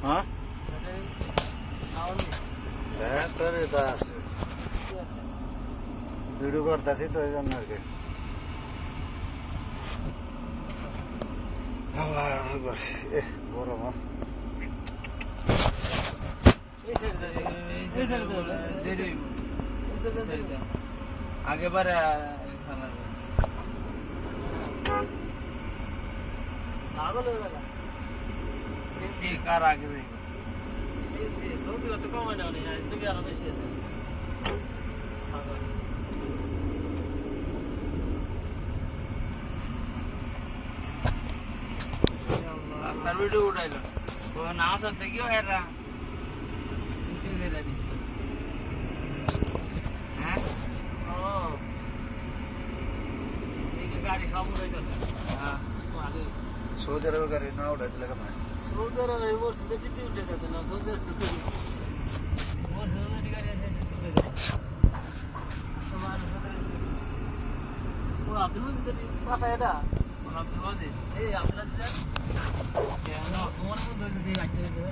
হ্যাঁ ব্যাটারি তো আছে ভিডিও করতেছি তো এই জন্য আর কি গরম आगे बार कार आगे तो कम है ना तो क्या रास्ता वीडियो उठाइलो वो नाव सकते क्यों है रहा गाड़ी सब सऊदी अरब गाड़ी ना उठाते लगा मैं सऊदी अरब वो सीधे कितनी उठे जाते ना सऊदी अरब वो सऊदी गाड़ी ऐसे सामान वो अब्दुल पास आया था अब्दुल वाजिद ए आपला क्या ना कौन कौन दो दिए आते हैं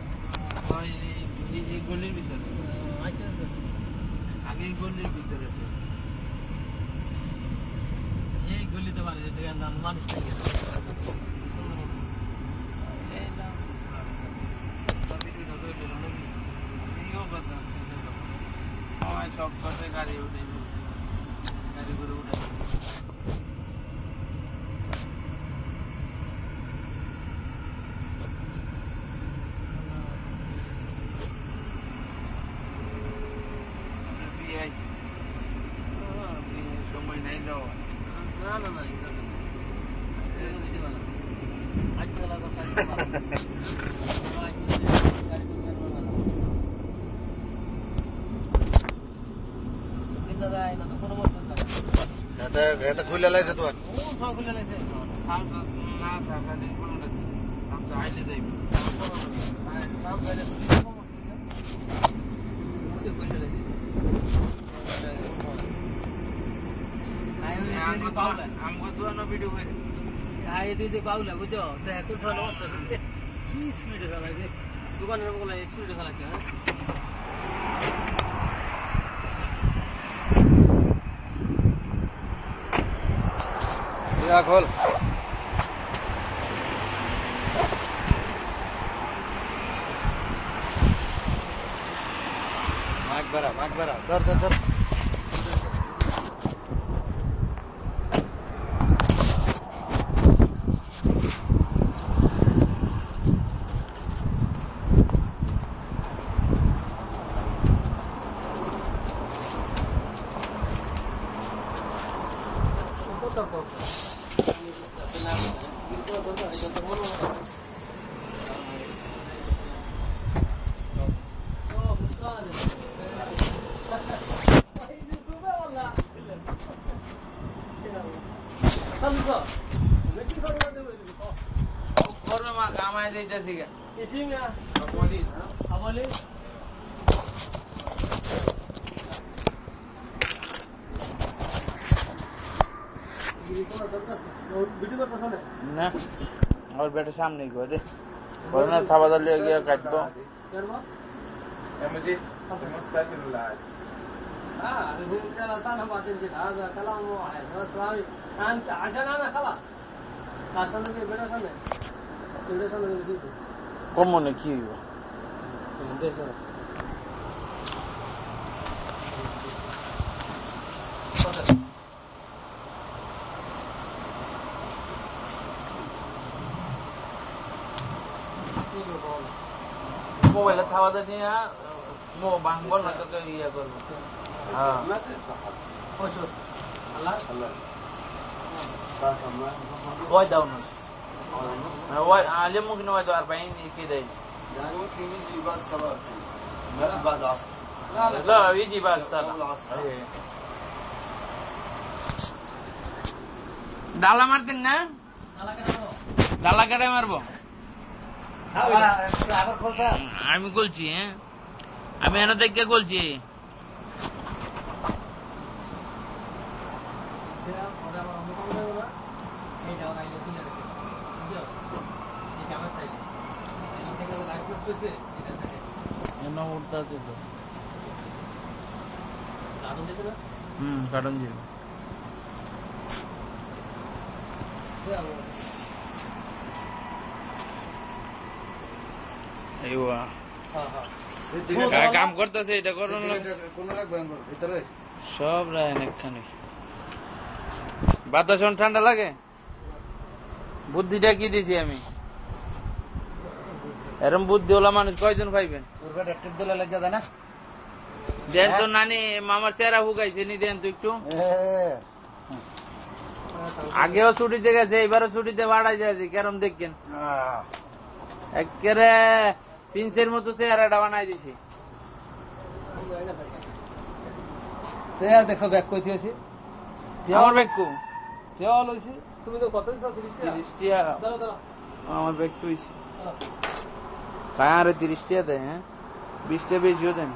और ये गोली भीतर आते हैं आगे गोली भीतर है ये गोली तो वाले तो यार नाम मान नहीं है ये ना अभी भी ना तो ये हो बता और शॉप करते गाड़ी उठे गाड़ी गुरु उठे এটা খুলে লাইছে তো খুলে লাইছে সাম না টাকা দিন কোন সাম চাইলে যাইবে সাম চাইলে খুলে লাইছে हमको दोनों वीडियो में आए दीदी पाउला बुझो तो है कुछ वाला मस्त है की स्पीड चला है दुकान में बोला स्पीड चला है या खोल माग बरा दर काम आए थे जैसे क्या इसी में हमारे ना और बेटे सामने को दे वरना सावा दल ले गया काट दो मुझे समझता चलूला हां चला ताना बातें से आजा कलाम वो है बस भाई कान आजा ना खला शासन के बेटा सामने बेटा सामने दे como ne kiyo मोबाइल थावा दे या मो बांगबल ना तो ये करबो हां ओशो अल्लाह Why down? Why? Ali mungkin why down? Apa ini kita? Jangan kini jibat sabar. Mereka badas. La, ini jibat sabar. Dalam arti na? Dalam kata marbo. আমি বলছি হ্যাঁ আমি এনে দেখে বলছি উঠতেছে উঠতে আছে তো কার্টুন দিতে না কার্টুন ছিল কাম করতেছে এটা করুন সব রায় একখানে বাতাস ঠান্ডা লাগে বুদ্ধিটা কি দিছি আমি এরম বুদ্ধি ওলা মানুষ কয়জন পাইবেন দেন তো নানি মামার চেহারা হুকাইছে নি দেন তো একটু আগেও ছুটিতে গেছে এবারও ছুটিতে বাড়াই যাচ্ছে কেরম দেখছেন একেবারে পিন্সের মতো চেহারাটা বানাই দিছি দেখো ব্যাগ কই দিয়েছি আমার বেকু দেওয়াল হয়েছি তুমি তো কত দিচ্ছ 30 টাকা দাও দাও আমার বেকু হয়েছে কায়া রে 30 টাকা দেয় হ্যাঁ 20 টাকা বেশিও দেন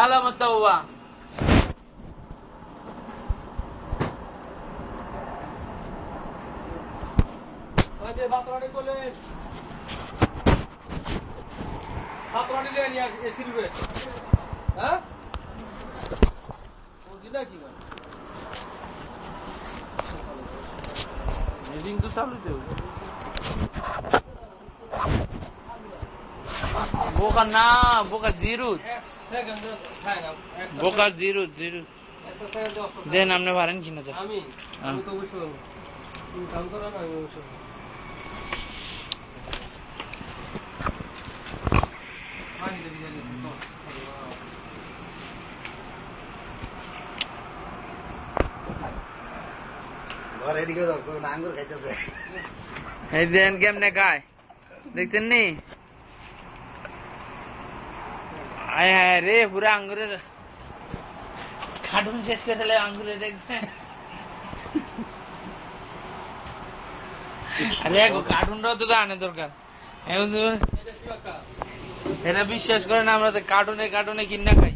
আলামত তাওবা আজে বাতরানি বলে বাতরানি লে নিয়ে এসি রুবে হ্যাঁ ও দিলা কি করে মিটিং তো চালু তো বোকা না বোকা জিরো সেকেন্ড খায় না বোকা জিরো একটা সেকেন্ড দেন আপনি পারেন কিনা তো আমি তো অবশ্যই তুমি কাম করো না আমি অবশ্যই পানি দিয়ে দিলে তো ঘর এদিকে আঙ্গুর খাইতেছে এই দেন কেমনে খায় দেখছেন নি আয় হায় রে পুরো আঙ্গুরের কার্টুন শেষ করে দিলে আঙ্গুরে দেখছেন আরে কার্টুনটাও তো আনে দরকার এটা বিশ্বাস করেন আমরা তো কার্টুনে কিনা খাই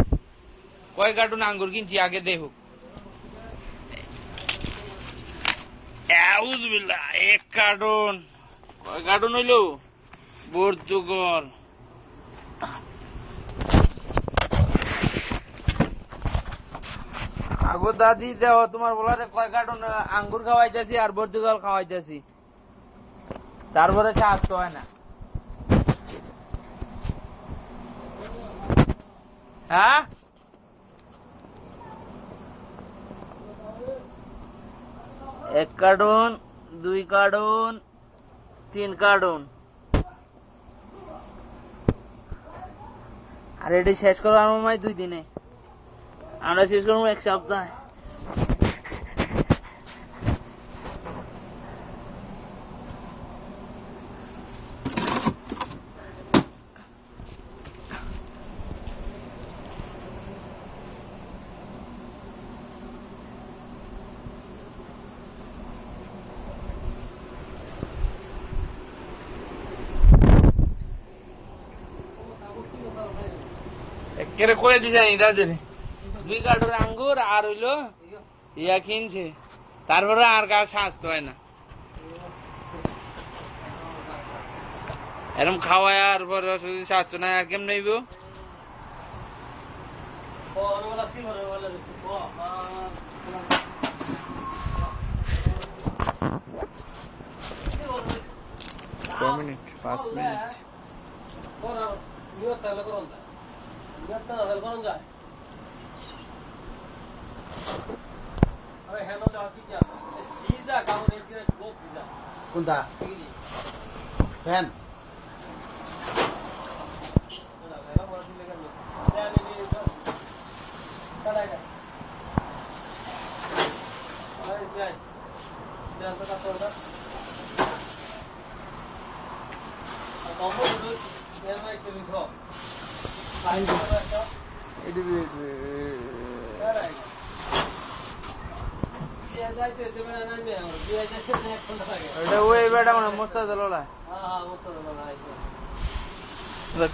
কয় কার্টুন আঙ্গুর কিনছি আগে দেখুক এক কার্টুন কয় কার্টুন হইল পর্তুগল আগো দাদি দেও তোমার বলারে কয় কার্টুন আঙ্গুর খাওয়াইতেছি আর পর্তুগাল খাওয়াইতেছি তারপরে চাষ তো হয় না হ্যাঁ এক কার্টুন 2 কার্টুন 3 কার্টুন আর এটি শেষ করবো আমার 2 দিনে আমরা শেষ করবো 1 সপ্তাহে একেবারে করে দিছে দাদা 2 কার্টুন আঙ্গুর আর হইলো ইয়া কিনছে তারপরে আর কার স্বাস্থ্য হয় না এরকম খাওয়ায় আর পরে স্বাস্থ্য নাই আর কেমন নেইব মিনিট 5 মিনিট কোনটা ফ্যান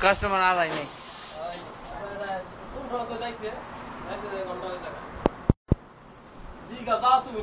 কাস্টমার আর নাই জি গা তুমি